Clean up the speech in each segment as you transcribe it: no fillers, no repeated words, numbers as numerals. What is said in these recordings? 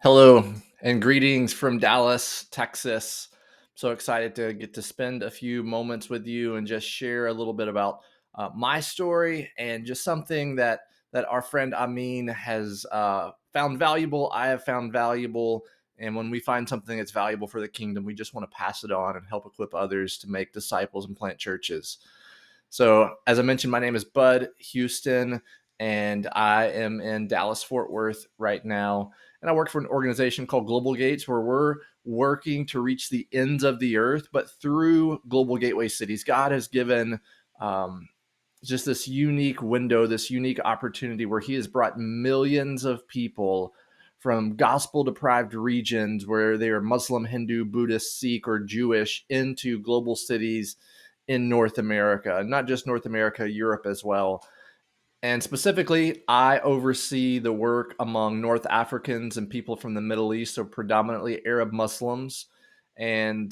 Hello and greetings from Dallas, Texas. So excited to get to spend a few moments with you and just share a little bit about my story and just something that our friend Amin has found valuable. I have found valuable, and when we find something that's valuable for the kingdom, we just want to pass it on and help equip others to make disciples and plant churches. So, as I mentioned, my name is Bud Houston, and I am in Dallas, Fort Worth right now. And I work for an organization called Global Gates, where we're working to reach the ends of the earth. But through Global Gateway Cities, God has given um, just this unique window, this unique opportunity where He has brought millions of people from gospel deprived regions where they are Muslim, Hindu, Buddhist, Sikh, or Jewish into global cities in North America, not just North America, Europe as well. And specifically, I oversee the work among North Africans and people from the Middle East, so predominantly Arab Muslims. And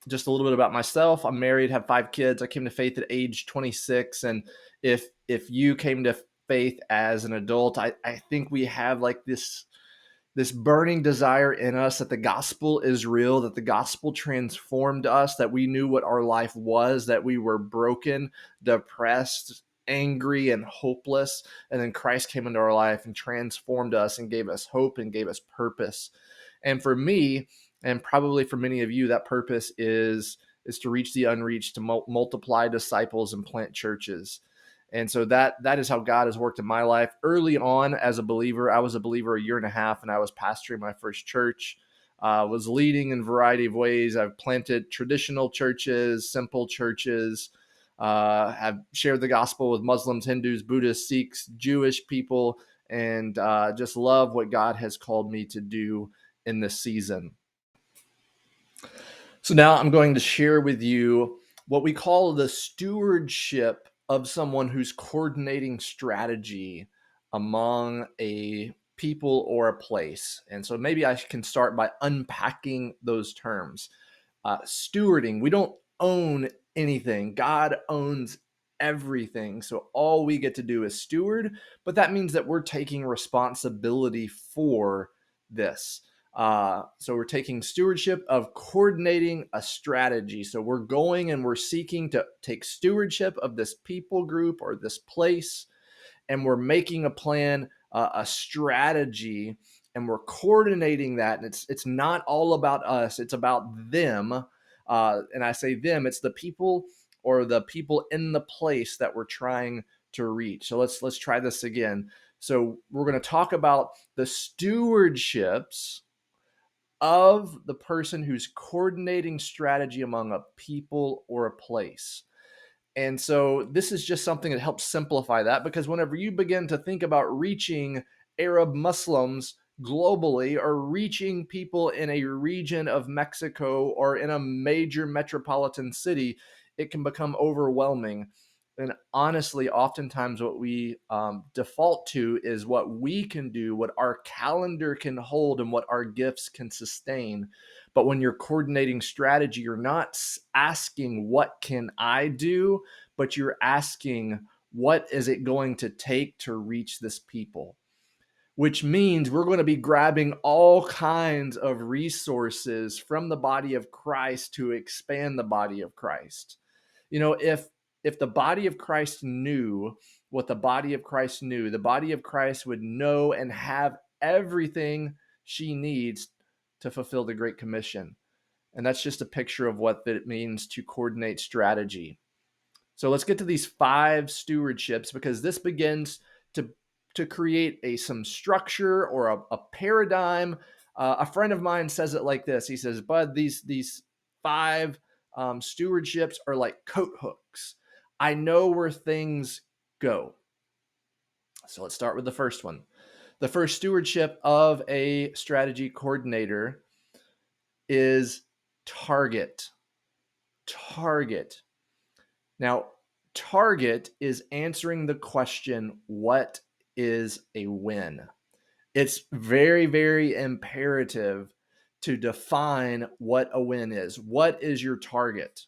just a little bit about myself: I'm married, have 5 kids. I came to faith at age 26, and if you came to faith as an adult, I think we have like this burning desire in us that the gospel is real, that the gospel transformed us, that we knew what our life was, that we were broken, depressed, angry, and hopeless. And then Christ came into our life and transformed us and gave us hope and gave us purpose. And for me, and probably for many of you, that purpose is to reach the unreached, to multiply disciples and plant churches. And so that is how God has worked in my life. Early on as a believer, I was a believer a year and a half, and I was pastoring my first church. Was leading in a variety of ways. I've planted traditional churches, simple churches, have shared the gospel with Muslims, Hindus, Buddhists, Sikhs, Jewish people, and just love what God has called me to do in this season. So now I'm going to share with you what we call the stewardship of someone who's coordinating strategy among a people or a place. And so maybe I can start by unpacking those terms. Stewarding, we don't own anything, God owns everything. So all we get to do is steward, but that means that we're taking responsibility for this. So we're taking stewardship of coordinating a strategy. So we're going and we're seeking to take stewardship of this people group or this place, and we're making a plan, a strategy, and we're coordinating that. And it's not all about us; it's about them. And I say them; it's the people or the people in the place that we're trying to reach. So let's try this again. So we're going to talk about the stewardships of the person who's coordinating strategy among a people or a place. And so this is just something that helps simplify that, because whenever you begin to think about reaching Arab Muslims globally or reaching people in a region of Mexico or in a major metropolitan city, it can become overwhelming. And honestly, oftentimes what we default to is what we can do, what our calendar can hold, and what our gifts can sustain. But when you're coordinating strategy, you're not asking, what can I do? But you're asking, what is it going to take to reach this people? Which means we're going to be grabbing all kinds of resources from the body of Christ to expand the body of Christ. You know, if the body of Christ knew what the body of Christ knew, the body of Christ would know and have everything she needs to fulfill the Great Commission. And that's just a picture of what it means to coordinate strategy. So let's get to these 5 stewardships, because this begins to create some structure or a paradigm. A friend of mine says it like this. He says, "Bud, these 5 stewardships are like coat hooks. I know where things go." So let's start with the first one. The first stewardship of a strategy coordinator is target. Target. Now, target is answering the question, what is a win? It's very, very imperative to define what a win is. What is your target?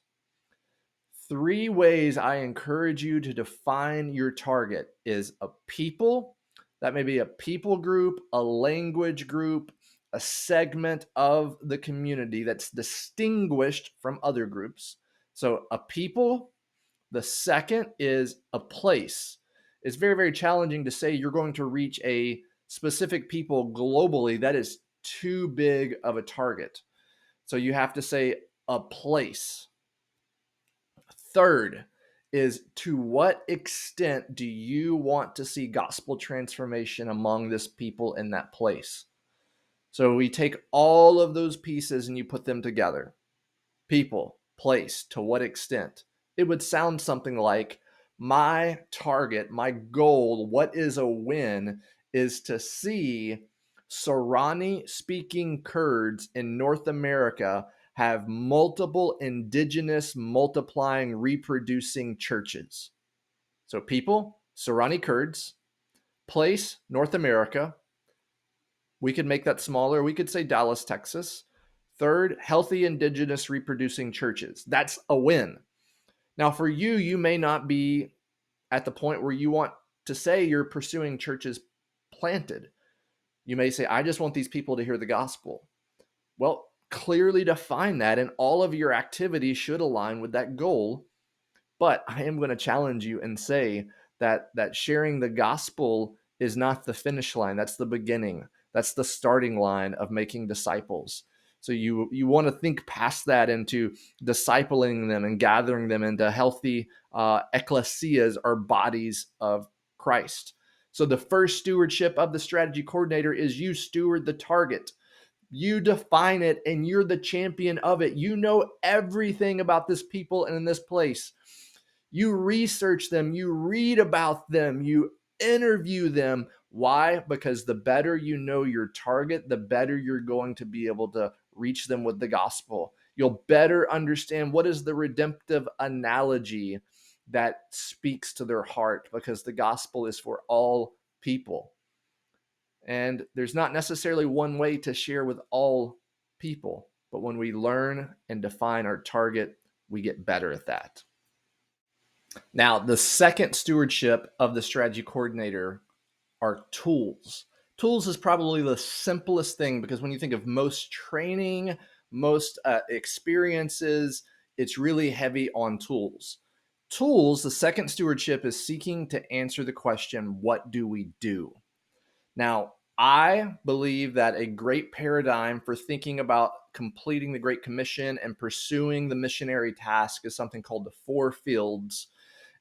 3 ways I encourage you to define your target is a people, That may be a people group, a language group, a segment of the community that's distinguished from other groups. So a people. The second is a place. It's very, very challenging to say you're going to reach a specific people globally. That is too big of a target. So you have to say a place. Third is, to what extent do you want to see gospel transformation among this people in that place? So we take all of those pieces and you put them together. People, place, to what extent? It would sound something like, my target, my goal, what is a win, is to see Sorani speaking Kurds in North America have multiple indigenous, multiplying, reproducing churches. So, people, Sorani Kurds, place, North America. We could make that smaller. We could say Dallas, Texas. Third, healthy indigenous reproducing churches. That's a win. Now, for you, you may not be at the point where you want to say you're pursuing churches planted. You may say, I just want these people to hear the gospel. Well, clearly define that, and all of your activities should align with that goal. But I am going to challenge you and say that sharing the gospel is not the finish line. That's the beginning. That's the starting line of making disciples. So you want to think past that into discipling them and gathering them into healthy ecclesias, or bodies of Christ. So the first stewardship of the strategy coordinator is you steward the target. You define it and you're the champion of it. You know everything about this people and in this place. You research them, you read about them, you interview them. Why? Because the better you know your target, the better you're going to be able to reach them with the gospel. You'll better understand what is the redemptive analogy that speaks to their heart, because the gospel is for all people. And there's not necessarily one way to share with all people, but when we learn and define our target, we get better at that. Now, the second stewardship of the strategy coordinator are tools. Tools is probably the simplest thing, because when you think of most training, most experiences, it's really heavy on tools. Tools, the second stewardship, is seeking to answer the question, what do we do? Now, I believe that a great paradigm for thinking about completing the Great Commission and pursuing the missionary task is something called the four fields.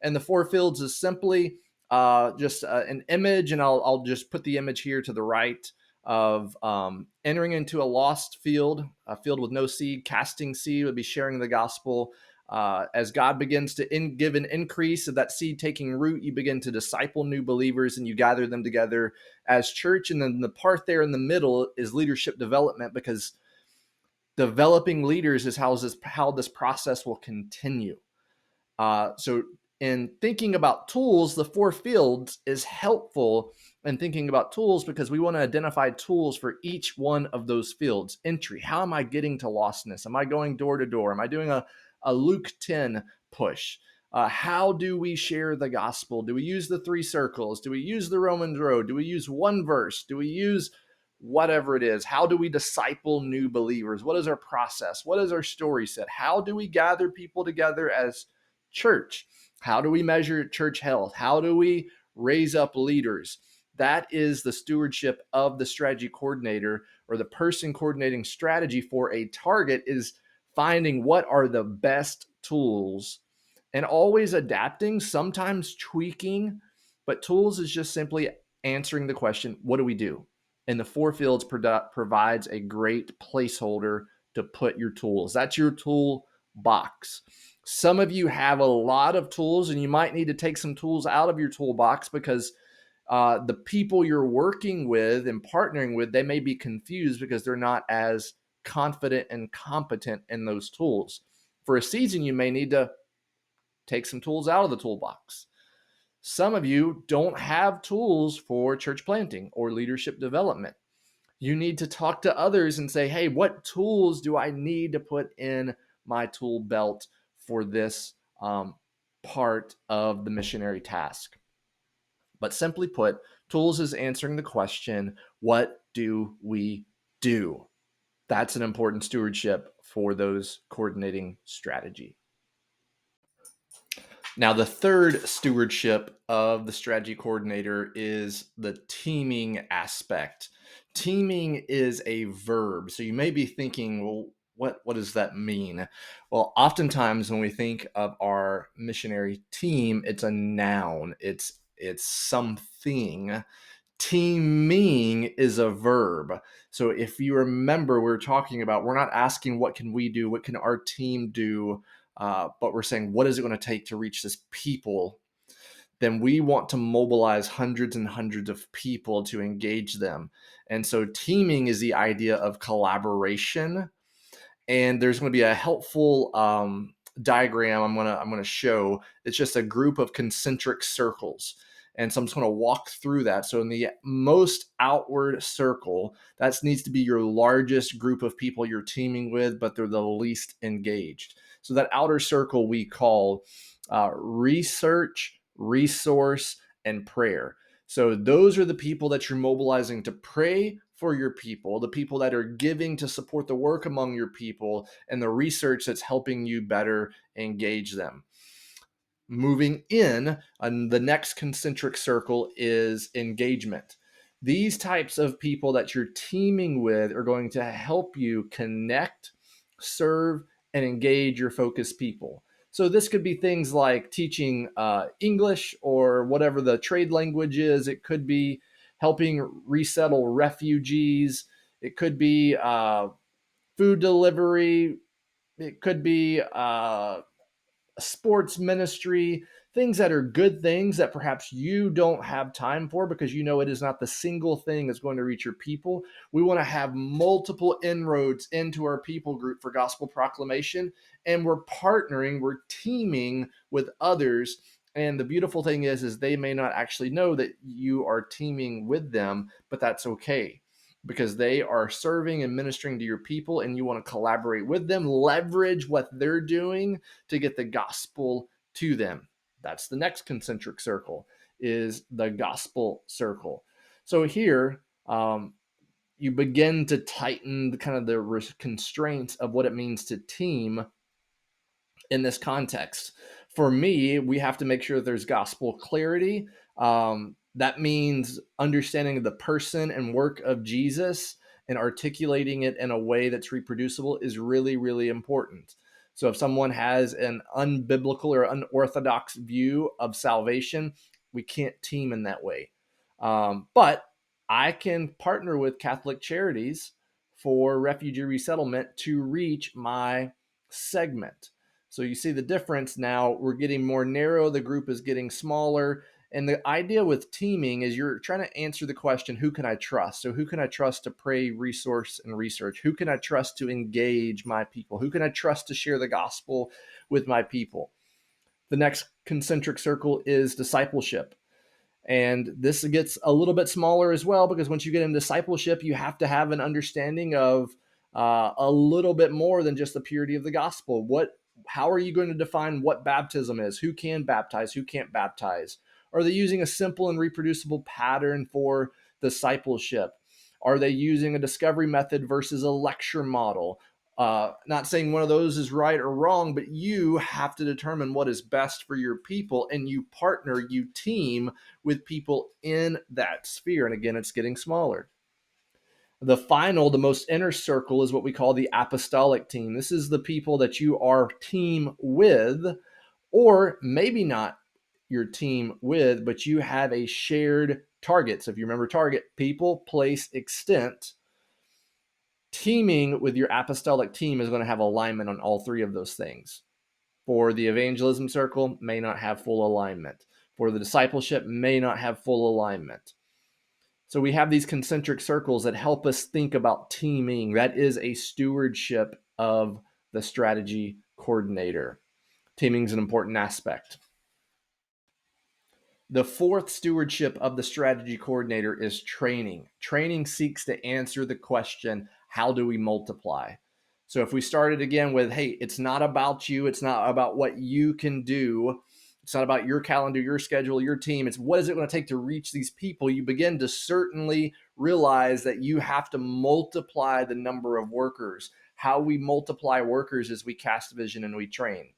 And the four fields is simply just an image, and I'll just put the image here to the right of entering into a lost field, a field with no seed. Casting seed would be sharing the gospel. As God begins to give an increase of that seed taking root, you begin to disciple new believers and you gather them together as church. And then the part there in the middle is leadership development, because developing leaders is how this process will continue. So in thinking about tools, the four fields is helpful in thinking about tools, because we want to identify tools for each one of those fields. Entry, how am I getting to lostness? Am I going door to door? Am I doing a Luke 10 push? How do we share the gospel? Do we use the three circles? Do we use the Romans road? Do we use one verse? Do we use whatever it is? How do we disciple new believers? What is our process? What is our story set? How do we gather people together as church? How do we measure church health? How do we raise up leaders? That is the stewardship of the strategy coordinator, or the person coordinating strategy for a target, is finding what are the best tools and always adapting, sometimes tweaking. But tools is just simply answering the question, what do we do? And the four fields provides a great placeholder to put your tools. That's your tool box. Some of you have a lot of tools, and you might need to take some tools out of your toolbox, because the people you're working with and partnering with, they may be confused because they're not as confident and competent in those tools. For a season, you may need to take some tools out of the toolbox. Some of you don't have tools for church planting or leadership development. You need to talk to others and say, hey, what tools do I need to put in my tool belt for this part of the missionary task? But simply put, Tools is answering the question, what do we do? That's an important stewardship for those coordinating strategy. Now, the third stewardship of the strategy coordinator is the teaming aspect. Teaming is a verb. So you may be thinking, well, what does that mean? Well, oftentimes when we think of our missionary team, it's a noun. It's something. Teaming is a verb. So if you remember, we're talking about, we're not asking what can we do, what can our team do, but we're saying, what is it going to take to reach this people? Then we want to mobilize hundreds and hundreds of people to engage them. And so teaming is the idea of collaboration. And there's going to be a helpful diagram I'm gonna show. It's just a group of concentric circles. And so I'm just going to walk through that. So in the most outward circle, that needs to be your largest group of people you're teaming with, but they're the least engaged. So that outer circle we call research, resource, and prayer. So those are the people that you're mobilizing to pray for your people, the people that are giving to support the work among your people, and the research that's helping you better engage them. Moving in, the next concentric circle is engagement. These types of people that you're teaming with are going to help you connect, serve, and engage your focused people. So this could be things like teaching English or whatever the trade language is. It could be helping resettle refugees. It could be food delivery. It could be sports ministry, things that are good things that perhaps you don't have time for because you know it is not the single thing that's going to reach your people. We want to have multiple inroads into our people group for gospel proclamation, and we're partnering, we're teaming with others. And the beautiful thing is they may not actually know that you are teaming with them, but that's okay because they are serving and ministering to your people and you want to collaborate with them, leverage what they're doing to get the gospel to them. That's the next concentric circle, is the gospel circle. So here, you begin to tighten the kind of the constraints of what it means to team in this context. For me, we have to make sure that there's gospel clarity. That means understanding the person and work of Jesus and articulating it in a way that's reproducible is really, really important. So if someone has an unbiblical or unorthodox view of salvation, we can't team in that way. But I can partner with Catholic Charities for refugee resettlement to reach my segment. So you see the difference now. We're getting more narrow. The group is getting smaller. And the idea with teaming is you're trying to answer the question, who can I trust? So who can I trust to pray, resource, and research? Who can I trust to engage my people? Who can I trust to share the gospel with my people? The next concentric circle is discipleship. And this gets a little bit smaller as well, because once you get in discipleship, you have to have an understanding of a little bit more than just the purity of the gospel. How are you going to define what baptism is? Who can baptize? Who can't baptize? Are they using a simple and reproducible pattern for discipleship? Are they using a discovery method versus a lecture model? Not saying one of those is right or wrong, but you have to determine what is best for your people, and you partner, you team with people in that sphere. And again, it's getting smaller. The most inner circle is what we call the apostolic team. This is the people that you are team with, or maybe not your team with, but you have a shared target. So if you remember target, people, place, extent, teaming with your apostolic team is going to have alignment on all three of those things. For the evangelism circle, may not have full alignment. For the discipleship, may not have full alignment. So we have these concentric circles that help us think about teaming. That is a stewardship of the strategy coordinator. Teaming is an important aspect. The fourth stewardship of the strategy coordinator is training. Training seeks to answer the question, how do we multiply? So if we started again with, hey, it's not about you, it's not about what you can do, It's not about your calendar, your schedule, your team. It's what is it going to take to reach these people? You begin to certainly realize that you have to multiply the number of workers. How we multiply workers is we cast vision and we train.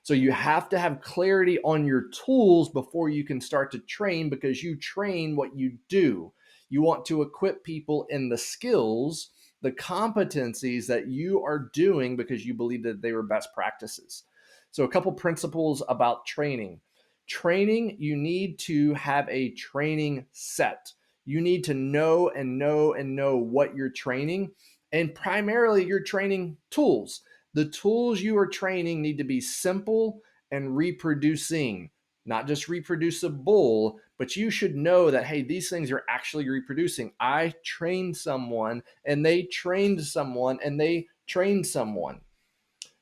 So you have to have clarity on your tools before you can start to train, because you train what you do. You want to equip people in the skills, the competencies that you are doing because you believe that they were best practices. So a couple principles about training. Training, you need to have a training set. You need to know and know and know what you're training, and primarily your training tools. The tools you are training need to be simple and reproducing, not just reproducible, but you should know that, hey, these things are actually reproducing. I trained someone and they trained someone and they trained someone.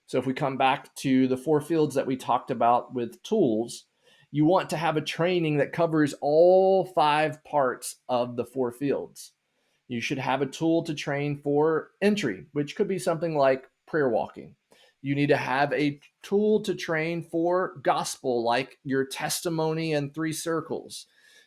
So if we come back to the 4 fields that we talked about with tools, you want to have a training that covers all 5 parts of the 4 fields. You should have a tool to train for entry, which could be something like prayer walking. You need to have a tool to train for gospel, like your testimony and 3 circles.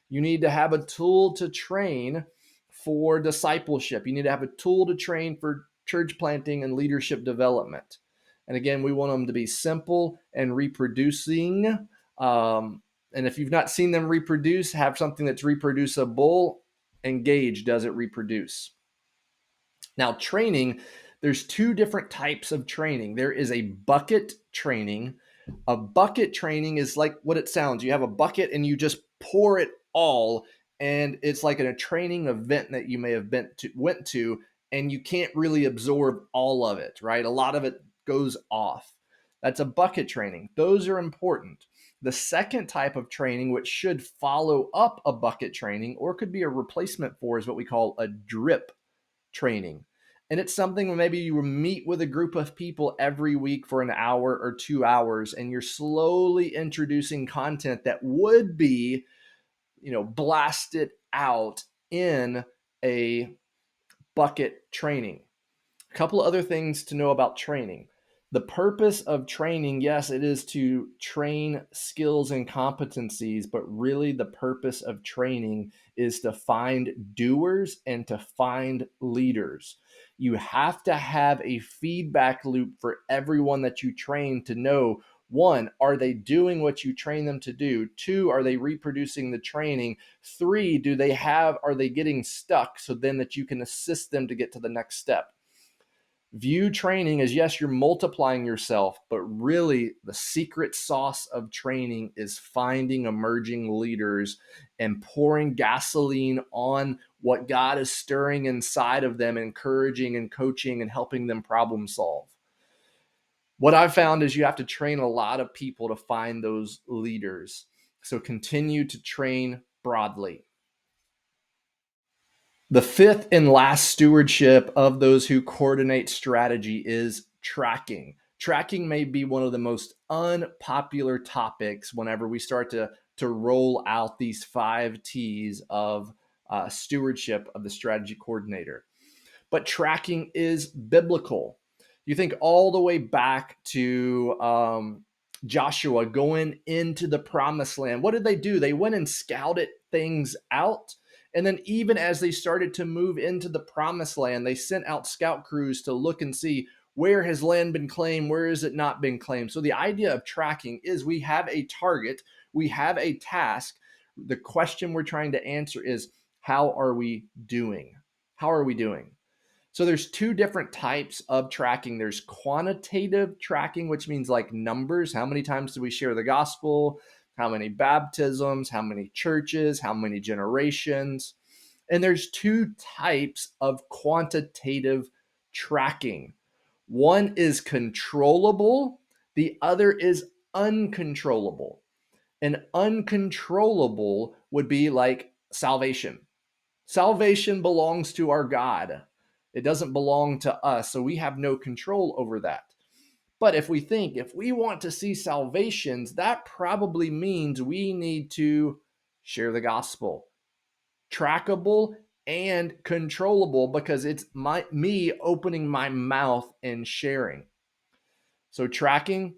You need to have a tool to train for discipleship. You need to have a tool to train for church planting and leadership development. And again, we want them to be simple and reproducing. And if you've not seen them reproduce, have something that's reproducible. Engage, does it reproduce? Now, training, there's 2 different types of training. There is a bucket training. A bucket training is like what it sounds. You have a bucket and you just pour it all, and it's like a training event that you may have went to, and you can't really absorb all of it, right? A lot of it goes off. That's a bucket training. Those are important. The second type of training, which should follow up a bucket training or could be a replacement for, is what we call a drip training. And it's something where maybe you meet with a group of people every week for an hour or 2 hours, and you're slowly introducing content that would be, blasted out in a bucket training. A couple of other things to know about training. The purpose of training, yes, it is to train skills and competencies, but really the purpose of training is to find doers and to find leaders. You have to have a feedback loop for everyone that you train to know, one, are they doing what you train them to do? 2, are they reproducing the training? 3, are they getting stuck so then that you can assist them to get to the next step? View training as, yes, you're multiplying yourself, but really the secret sauce of training is finding emerging leaders and pouring gasoline on what God is stirring inside of them, encouraging and coaching and helping them problem solve. What I've found is you have to train a lot of people to find those leaders. So continue to train broadly. The 5th and last stewardship of those who coordinate strategy is tracking. Tracking may be one of the most unpopular topics whenever we start to roll out these 5 T's of stewardship of the strategy coordinator. But tracking is biblical. You think all the way back to Joshua going into the promised land. What did they do? They went and scouted things out. And then even as they started to move into the promised land, they sent out scout crews to look and see, where has land been claimed? Where has it not been claimed? So the idea of tracking is we have a target, we have a task. The question we're trying to answer is, how are we doing? How are we doing? So there's 2 different types of tracking. There's quantitative tracking, which means like numbers. How many times do we share the gospel? How many baptisms? How many churches? How many generations? And there's 2 types of quantitative tracking. One is controllable. The other is uncontrollable. And uncontrollable would be like salvation. Salvation belongs to our God. It doesn't belong to us, so we have no control over that. But if we want to see salvations, that probably means we need to share the gospel. Trackable and controllable, because it's me opening my mouth and sharing. So tracking,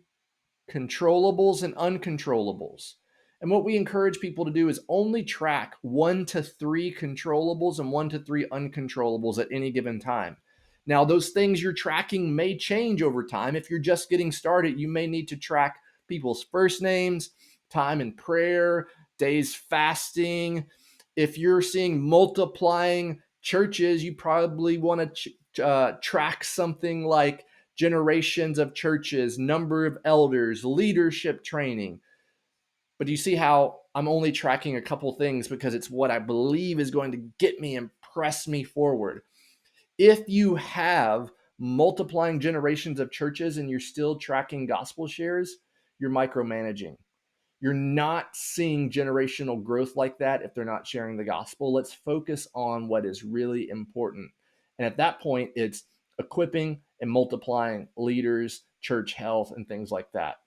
controllables and uncontrollables. And what we encourage people to do is only track 1 to 3 controllables and 1 to 3 uncontrollables at any given time. Now, those things you're tracking may change over time. If you're just getting started, you may need to track people's first names, time in prayer, days fasting. If you're seeing multiplying churches, you probably want to track something like generations of churches, number of elders, leadership training. But do you see how I'm only tracking a couple things because it's what I believe is going to get me and press me forward? If you have multiplying generations of churches and you're still tracking gospel shares, you're micromanaging. You're not seeing generational growth like that if they're not sharing the gospel. Let's focus on what is really important. And at that point, it's equipping and multiplying leaders, church health, and things like that.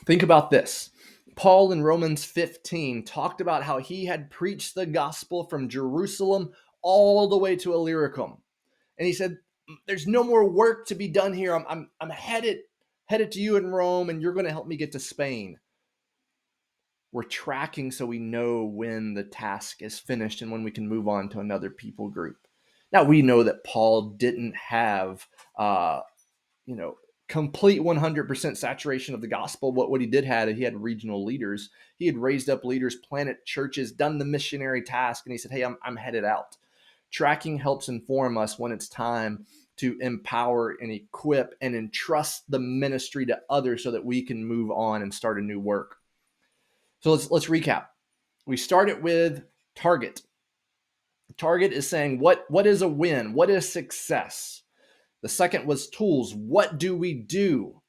Think about this. Paul in Romans 15 talked about how he had preached the gospel from Jerusalem all the way to Illyricum. And he said, there's no more work to be done here. I'm headed to you in Rome, and you're going to help me get to Spain. We're tracking so we know when the task is finished and when we can move on to another people group. Now, we know that Paul didn't have, complete 100% saturation of the gospel. What he did had, he had regional leaders. He had raised up leaders, planted churches, done the missionary task, and he said, hey, I'm headed out. Tracking helps inform us when it's time to empower and equip and entrust the ministry to others so that we can move on and start a new work. So let's recap. We started with target. Target is saying what is a win? What is success? The second was tools. What do we do?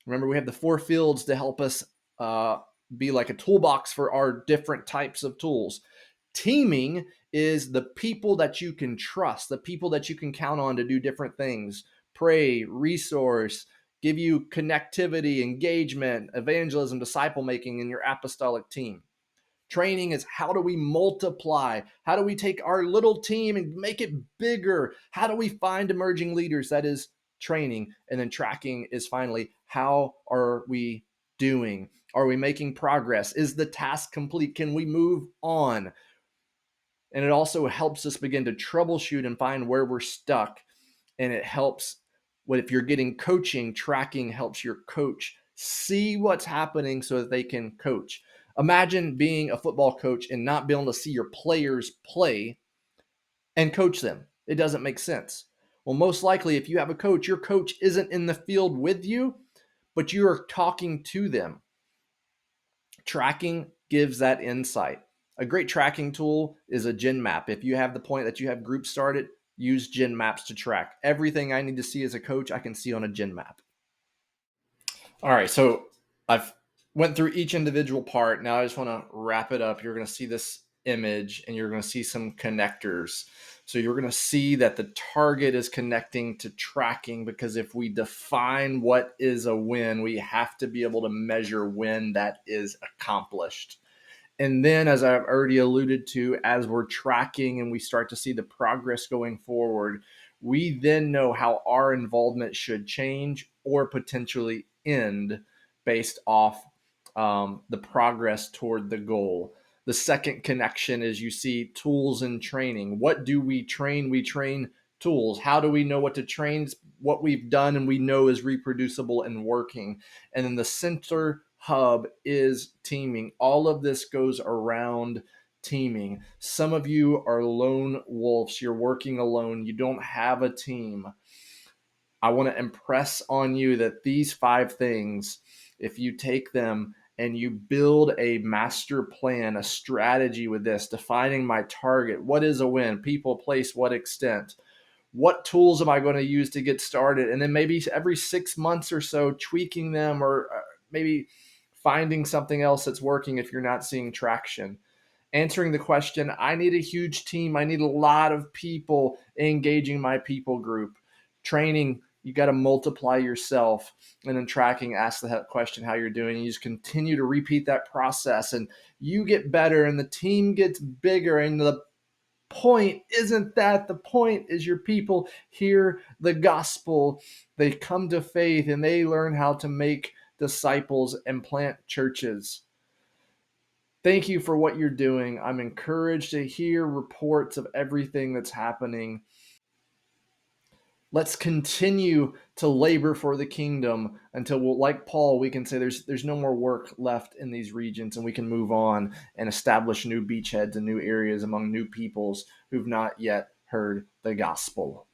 Remember, we have the 4 fields to help us be like a toolbox for our different types of tools. Teaming is the people that you can trust, the people that you can count on to do different things. Pray, resource, give you connectivity, engagement, evangelism, disciple making in your apostolic team. Training is how do we multiply? How do we take our little team and make it bigger? How do we find emerging leaders? That is training. And then tracking is finally, how are we doing? Are we making progress? Is the task complete? Can we move on? And it also helps us begin to troubleshoot and find where we're stuck. And it helps, if you're getting coaching, tracking helps your coach see what's happening so that they can coach. Imagine being a football coach and not being able to see your players play and coach them. It doesn't make sense. Well, most likely, if you have a coach, your coach isn't in the field with you, but you are talking to them. Tracking gives that insight. A great tracking tool is a gen map. If you have the point that you have groups started, use gen maps to track. Everything I need to see as a coach, I can see on a gen map. All right, so I've went through each individual part. Now I just want to wrap it up. You're going to see this image and you're going to see some connectors. So you're going to see that the target is connecting to tracking, because if we define what is a win, we have to be able to measure when that is accomplished. And then, as I've already alluded to, as we're tracking and we start to see the progress going forward, we then know how our involvement should change or potentially end based off the progress toward the goal. The second connection is you see tools and training. What do we train? We train tools. How do we know what to train? What we've done and we know is reproducible and working. And then the center hub is teaming. All of this goes around teaming. Some of you are lone wolves. You're working alone. You don't have a team. I want to impress on you that these 5 things, if you take them and you build a master plan, a strategy with this, defining my target, what is a win, people, place, what extent, what tools am I going to use to get started, and then maybe every 6 months or so tweaking them, or maybe finding something else that's working if you're not seeing traction. Answering the question, I need a huge team. I need a lot of people engaging my people group. Training, you got to multiply yourself. And then tracking, ask the question how you're doing. You just continue to repeat that process and you get better and the team gets bigger and the point. Isn't that the point? Is your people hear the gospel, they come to faith, and they learn how to make disciples and plant churches. Thank you for what you're doing. I'm encouraged to hear reports of everything that's happening. Let's continue to labor for the kingdom until, like Paul, we can say there's no more work left in these regions, and we can move on and establish new beachheads and new areas among new peoples who've not yet heard the gospel.